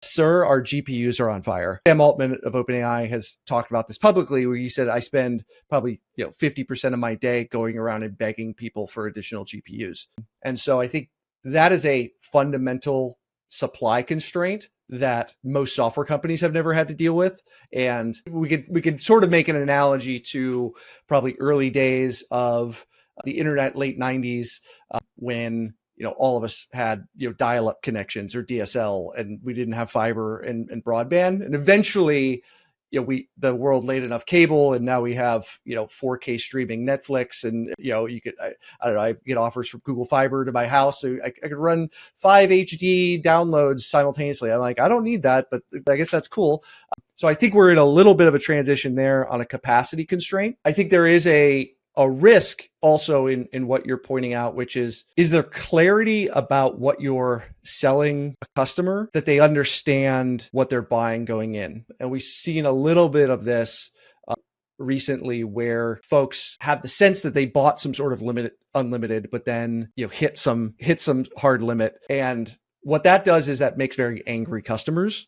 sir, our GPUs are on fire. Sam Altman of OpenAI has talked about this publicly, where he said, I spend probably 50% of my day going around and begging people for additional GPUs. And so I think that is a fundamental supply constraint that most software companies have never had to deal with. And we could sort of make an analogy to probably early days of the internet, late 90s, when all of us had dial-up connections or DSL, and we didn't have fiber and broadband. And eventually, the world laid enough cable, and now we have 4K streaming Netflix, and you could I don't know, I get offers from Google Fiber to my house, so I could run 5 HD downloads simultaneously. I'm like, I don't need that, but I guess that's cool. So I think we're in a little bit of a transition there on a capacity constraint. I think there is a risk also in what you're pointing out, which is there clarity about what you're selling a customer, that they understand what they're buying going in? And we've seen a little bit of this recently, where folks have the sense that they bought some sort of unlimited, but then hit some hard limit. And what that does is that makes very angry customers.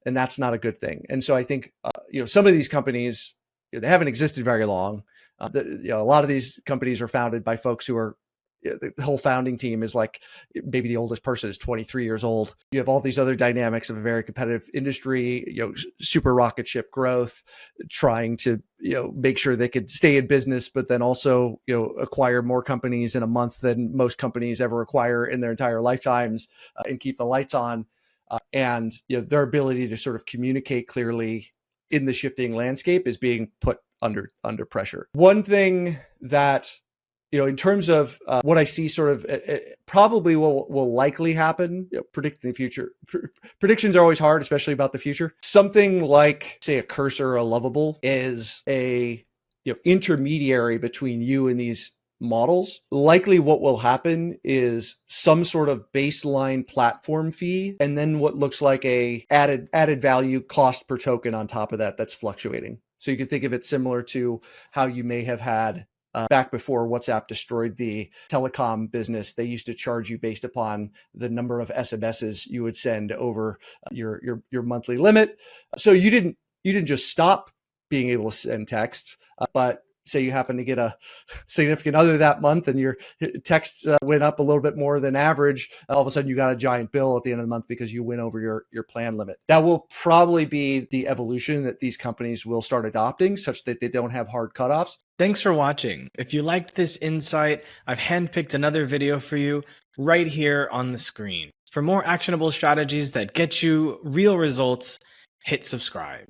And that's not a good thing. And so I think, some of these companies, they haven't existed very long. A lot of these companies are founded by folks who are, the whole founding team is like, maybe the oldest person is 23 years old. You have all these other dynamics of a very competitive industry, super rocket ship growth, trying to, make sure they could stay in business, but then also, acquire more companies in a month than most companies ever acquire in their entire lifetimes, and keep the lights on. And their ability to sort of communicate clearly in the shifting landscape is being put under pressure. One thing that, in terms of what I see sort of probably will likely happen, predicting the future. Predictions are always hard, especially about the future. Something like, say, a Cursor or a Lovable is a intermediary between you and these models. Likely what will happen is some sort of baseline platform fee, and then what looks like a added value cost per token on top of that, that's fluctuating. So you could think of it similar to how you may have had back before WhatsApp destroyed the telecom business. They used to charge you based upon the number of SMSs you would send over your monthly limit. So you didn't just stop being able to send text, but say you happen to get a significant other that month and your texts went up a little bit more than average, all of a sudden you got a giant bill at the end of the month because you went over your plan limit. That will probably be the evolution that these companies will start adopting, such that they don't have hard cutoffs. Thanks for watching. If you liked this insight, I've handpicked another video for you right here on the screen. For more actionable strategies that get you real results, hit subscribe.